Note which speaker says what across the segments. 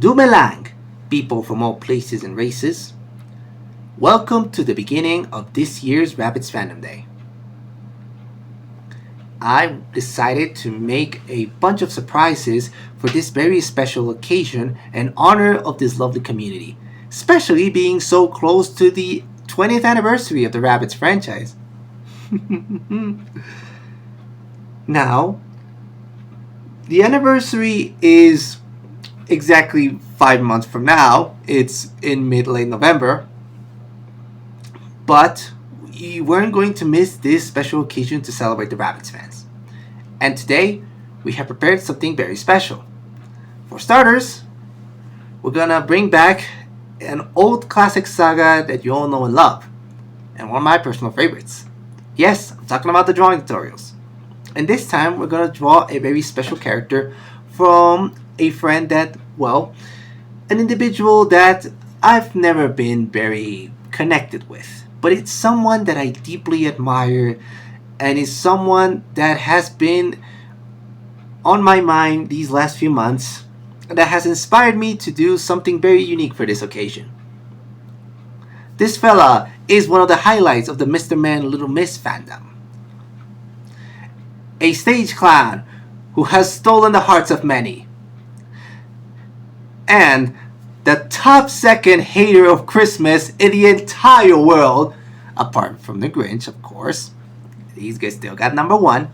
Speaker 1: Dumelang, people from all places and races. Welcome to the beginning of this year's Rabbids Fandom Day. I decided to make a bunch of surprises for this very special occasion in honor of this lovely community, especially being so close to the 20th anniversary of the Rabbids franchise. Now, the anniversary is exactly 5 months from now. It's in mid-late November. But we weren't going to miss this special occasion to celebrate the Rabbids fans. And today, we have prepared something very special. For starters, we're gonna bring back an old classic saga that you all know and love, and one of my personal favorites. Yes, I'm talking about the drawing tutorials. And this time, we're gonna draw a very special character from a friend that, well, an individual that I've never been very connected with. But it's someone that I deeply admire, and is someone that has been on my mind these last few months, that has inspired me to do something very unique for this occasion. This fella is one of the highlights of the Mr. Man Little Miss fandom. A stage clown who has stolen the hearts of many. And the top second hater of Christmas in the entire world, apart from the Grinch, of course. These guys still got number one.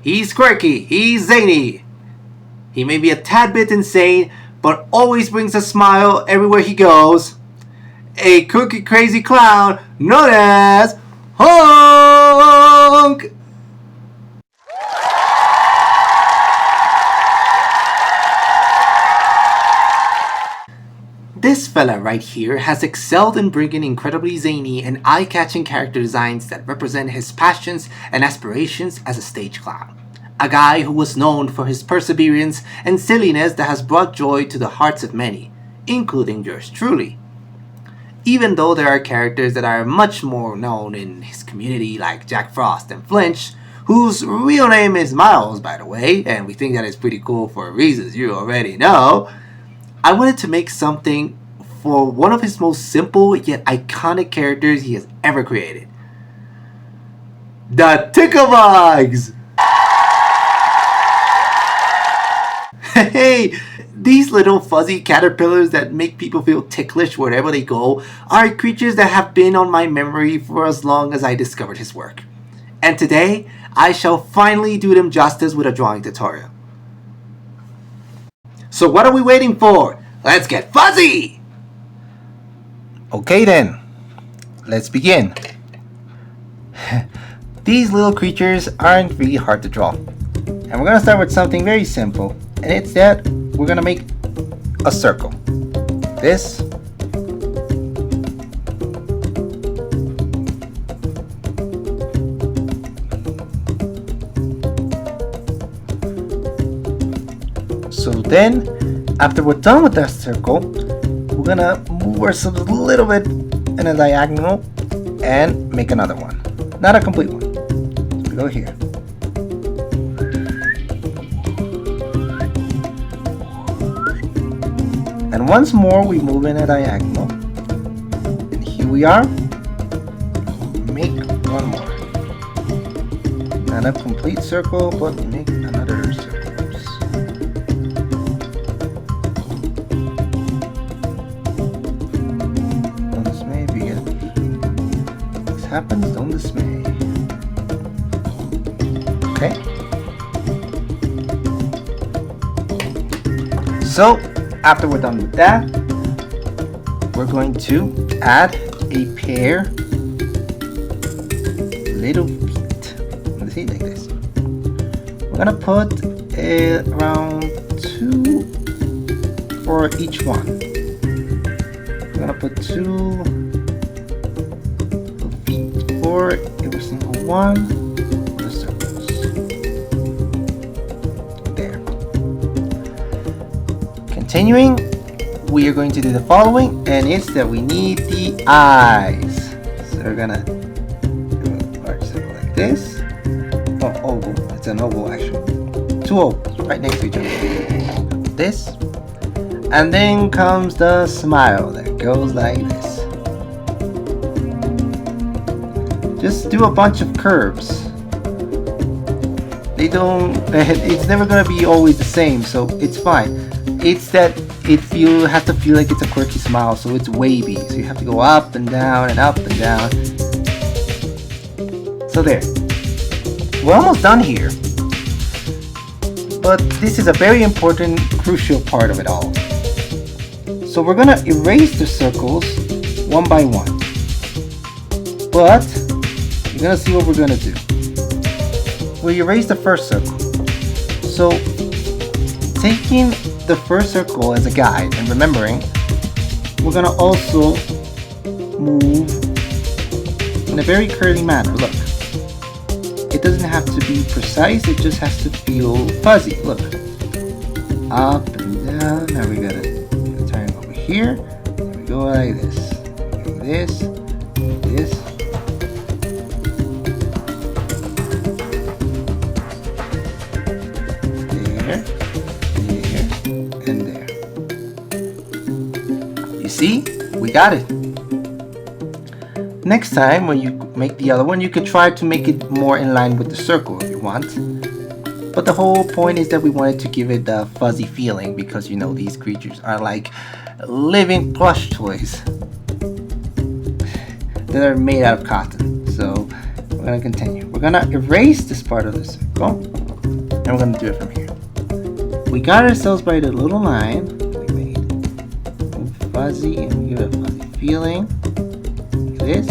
Speaker 1: He's quirky, he's zany. He may be a tad bit insane, but always brings a smile everywhere he goes. A cookie crazy clown known as Honk! This fella right here has excelled in bringing incredibly zany and eye-catching character designs that represent his passions and aspirations as a stage clown. A guy who was known for his perseverance and silliness that has brought joy to the hearts of many, including yours truly. Even though there are characters that are much more known in his community like Jack Frost and Flinch, whose real name is Miles, by the way, and we think that is pretty cool for reasons you already know, I wanted to make something for one of his most simple yet iconic characters he has ever created. The Ticklebugs! Hey, these little fuzzy caterpillars that make people feel ticklish wherever they go are creatures that have been on my memory for as long as I discovered his work. And today, I shall finally do them justice with a drawing tutorial. So what are we waiting for? Let's get fuzzy! Okay then, let's begin. These little creatures aren't really hard to draw. And we're gonna start with something very simple. And it's that we're gonna make a circle. This. So then, after we're done with that circle, we're gonna move ourselves a little bit in a diagonal and make another one. Not a complete one. So we go here. And once more we move in a diagonal. And here we are. Make one more. Not a complete circle, but make another circle. Happens, don't dismay. Okay. So, after we're done with that, we're going to add a pair little feet. Let's see, like this. We're gonna put around 2 for each one. We're gonna put 2 for every single one of the circles. There. Continuing, we are going to do the following, and it's that we need the eyes. So we're gonna do a large circle like this. Oh, oval. It's an oval actually. two O's right next to each other. This. And then comes the smile that goes like this. Just do a bunch of curves. It's never gonna be always the same, so it's fine. It's that you have to feel like it's a quirky smile, so it's wavy. So you have to go up and down and up and down. So there. We're almost done here. But this is a very important, crucial part of it all. So we're gonna erase the circles one by one. But you're gonna see what we're gonna do. We erase the first circle. So taking the first circle as a guide and remembering, we're gonna also move in a very curly manner. Look, it doesn't have to be precise, it just has to feel fuzzy. Look, up and down. Now we gotta turn over here. There we go, like this, like this, this. See, we got it. Next time when you make the other one, you could try to make it more in line with the circle if you want. But the whole point is that we wanted to give it the fuzzy feeling because these creatures are like living plush toys that are made out of cotton. So we're gonna continue. We're gonna erase this part of the circle and we're gonna do it from here. We got ourselves by the little line. Fuzzy and give it a fuzzy feeling. Like this,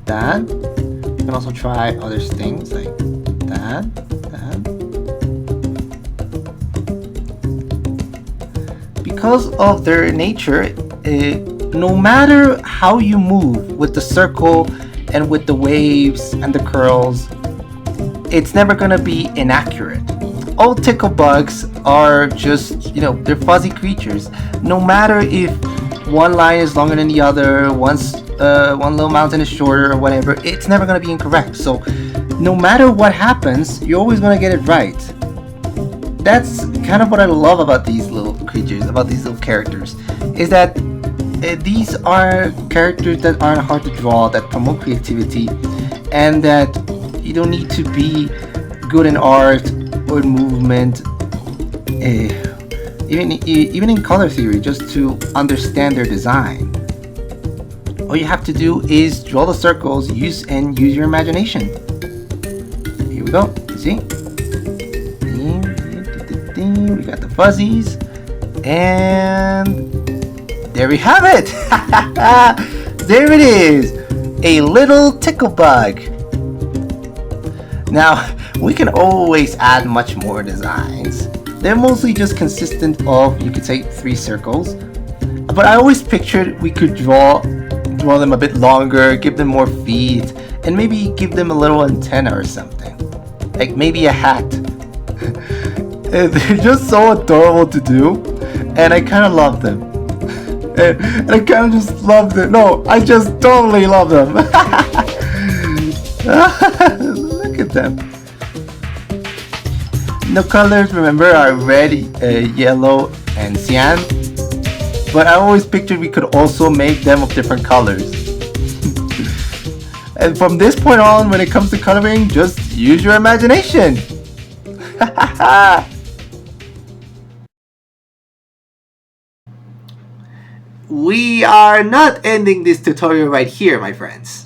Speaker 1: that. You can also try other things like that. Because of their nature, no matter how you move with the circle and with the waves and the curls, it's never gonna be inaccurate. All tickle bugs are just, they're fuzzy creatures. No matter if one line is longer than the other, one little mountain is shorter or whatever, it's never going to be incorrect. So no matter what happens, you're always going to get it right. That's kind of what I love about these little creatures, about these little characters, is that these are characters that aren't hard to draw, that promote creativity, and that you don't need to be good in art or movement, even in color theory, just to understand their design. All you have to do is draw the circles, use your imagination. Here we go. See? We got the fuzzies, and there we have it. There it is, a little tickle bug. Now, we can always add much more designs. They're mostly just consistent of, you could say, 3 circles. But I always pictured we could draw them a bit longer, give them more feet, and maybe give them a little antenna or something. Like maybe a hat. They're just so adorable to do, and I kind of love them. And I kind of just love them. No, I just totally love them. Look at them. The colors, remember, are red, yellow, and cyan. But I always pictured we could also make them of different colors. And from this point on, when it comes to coloring, just use your imagination. We are not ending this tutorial right here, my friends.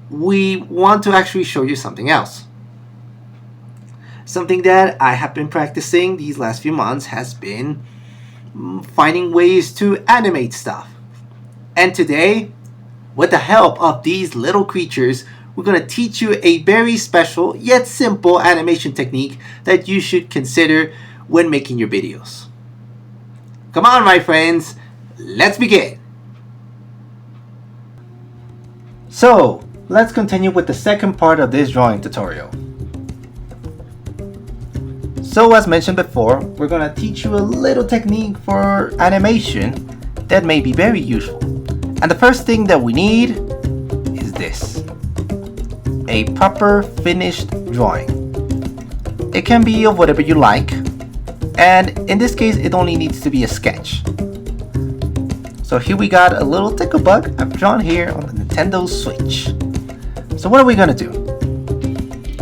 Speaker 1: We want to actually show you something else. Something that I have been practicing these last few months has been finding ways to animate stuff. And today, with the help of these little creatures, we're going to teach you a very special yet simple animation technique that you should consider when making your videos. Come on, my friends, let's begin. So, let's continue with the second part of this drawing tutorial. So as mentioned before, we're going to teach you a little technique for animation that may be very useful. And the first thing that we need is this. A proper finished drawing. It can be of whatever you like, and in this case it only needs to be a sketch. So here we got a little tickle bug I've drawn here on the Nintendo Switch. So what are we gonna do?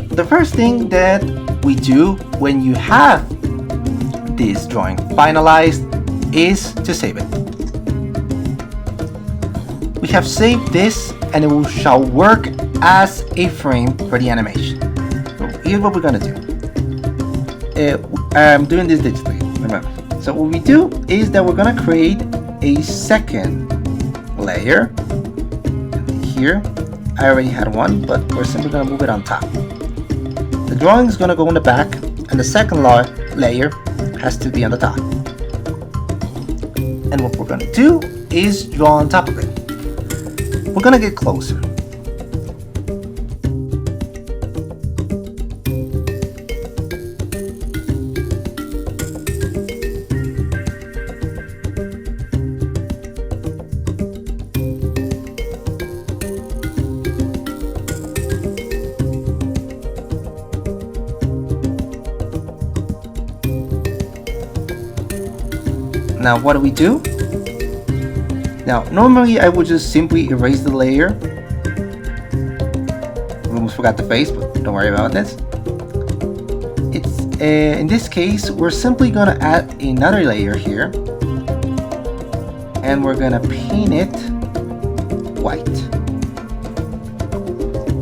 Speaker 1: The first thing that we do when you have this drawing finalized is to save it. We have saved this and it shall work as a frame for the animation. So here's what we're gonna do. I'm doing this digitally, remember. So what we do is that we're gonna create a second layer. Here, I already had one, but we're simply gonna move it on top. The drawing is gonna go in the back, and the second layer has to be on the top. And what we're gonna do is draw on top of it. We're gonna get closer. Now what do? Now normally I would just simply erase the layer. We almost forgot the face, but don't worry about this. It's in this case we're simply gonna add another layer here, and we're gonna paint it white.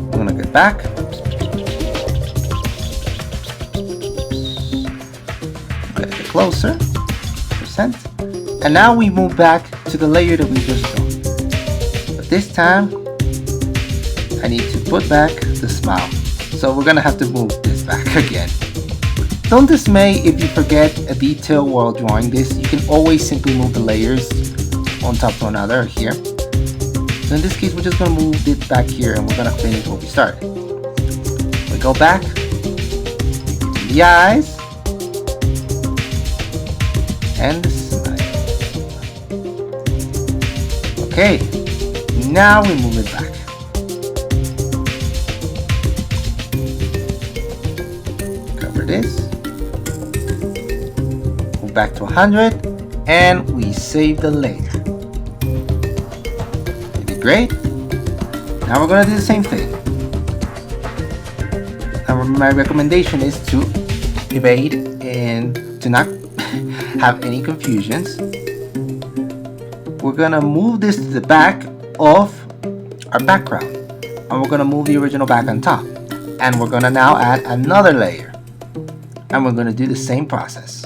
Speaker 1: We're gonna get back. I'm gonna get closer. Percent. And now we move back to the layer that we just drawn. But this time, I need to put back the smile. So we're gonna have to move this back again. Don't dismay if you forget a detail while drawing this. You can always simply move the layers on top to another here. So in this case, we're just gonna move it back here and we're gonna finish what we started. We go back, the eyes, and the smile. Okay, now we move it back. Cover this. Move back to 100, and we save the layer. You did great. Now we're gonna do the same thing. Now my recommendation is to evade and to not have any confusions. We're gonna move this to the back of our background, and we're gonna move the original back on top, and we're gonna now add another layer, and we're gonna do the same process.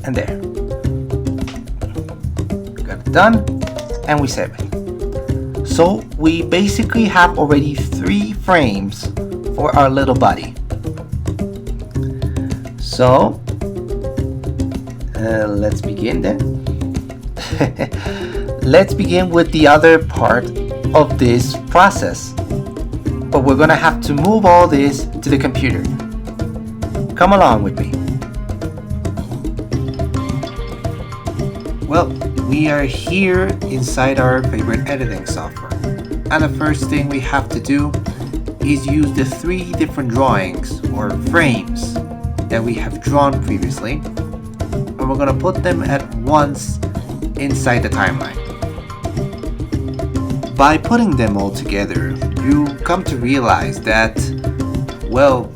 Speaker 1: And there. Done, and we save it. So we basically have already 3 frames for our little buddy. So let's begin then. Let's begin with the other part of this process, but we're gonna have to move all this to the computer. Come along with me. Well, we are here inside our favorite editing software, and the first thing we have to do is use the 3 different drawings or frames that we have drawn previously, and we're going to put them at once inside the timeline. By putting them all together, you come to realize that, well,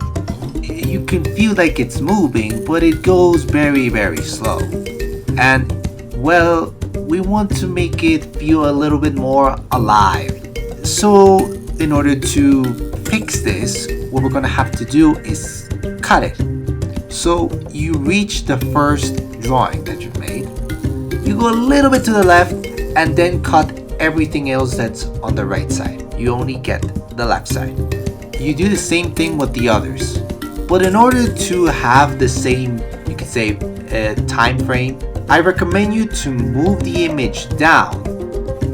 Speaker 1: you can feel like it's moving, but it goes very, very slow. And well, we want to make it feel a little bit more alive. So in order to fix this, what we're gonna have to do is cut it. So you reach the first drawing that you've made, you go a little bit to the left, and then cut everything else that's on the right side. You only get the left side. You do the same thing with the others. But in order to have the same, you could say, time frame, I recommend you to move the image down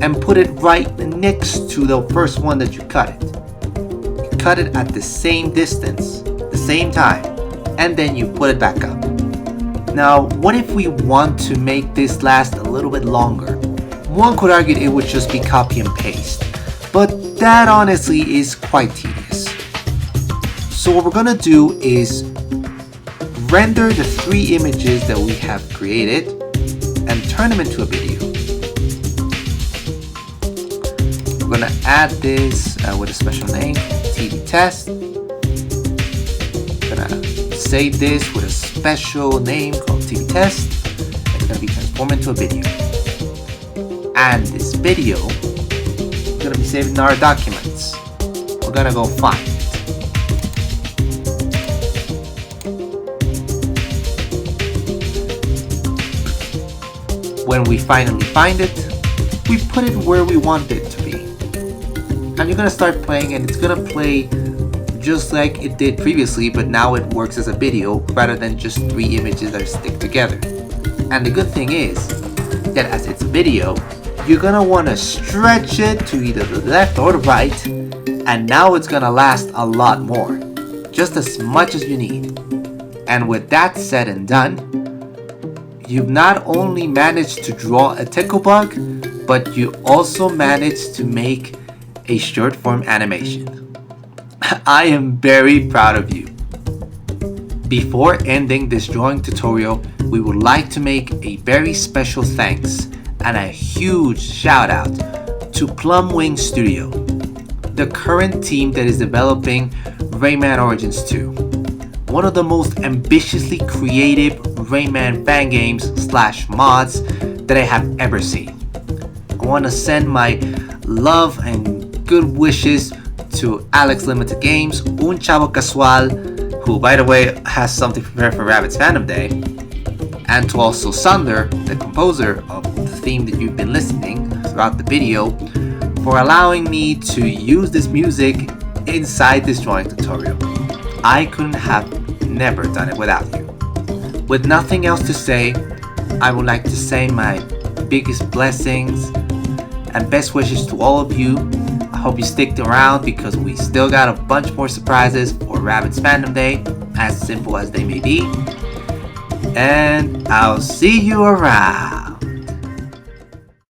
Speaker 1: and put it right next to the first one that you cut it. You cut it at the same distance, the same time, and then you put it back up. Now, what if we want to make this last a little bit longer? One could argue it would just be copy and paste, but that honestly is quite tedious. So what we're gonna do is render the 3 images that we have created and turn them into a video. We're gonna add this with a special name, TV test. We're gonna save this with a special name called TV test. It's gonna be transformed into a video. And this video is gonna be saved in our documents. We're gonna go find it. When we finally find it, we put it where we want it to be. And you're gonna start playing, and it's gonna play just like it did previously, but now it works as a video rather than just 3 images that stick together. And the good thing is that as it's a video, you're gonna wanna stretch it to either the left or the right, and now it's gonna last a lot more, just as much as you need. And with that said and done, you've not only managed to draw a tickle bug, but you also managed to make a short form animation. I am very proud of you. Before ending this drawing tutorial, we would like to make a very special thanks and a huge shout out to Plumwing Studio, the current team that is developing Rayman Origins 2, one of the most ambitiously creative Rayman fan games / mods that I have ever seen. I want to send my love and good wishes to Alex Limited Games, Un Chavo Casual, who by the way has something prepared for Rabbids Fandom Day, and to also Sunder, the composer of the theme that you've been listening throughout the video, for allowing me to use this music inside this drawing tutorial. I couldn't have never done it without you. With nothing else to say, I would like to say my biggest blessings and best wishes to all of you. I hope you stick around because we still got a bunch more surprises for Rabbids Fandom Day, as simple as they may be. And I'll see you around.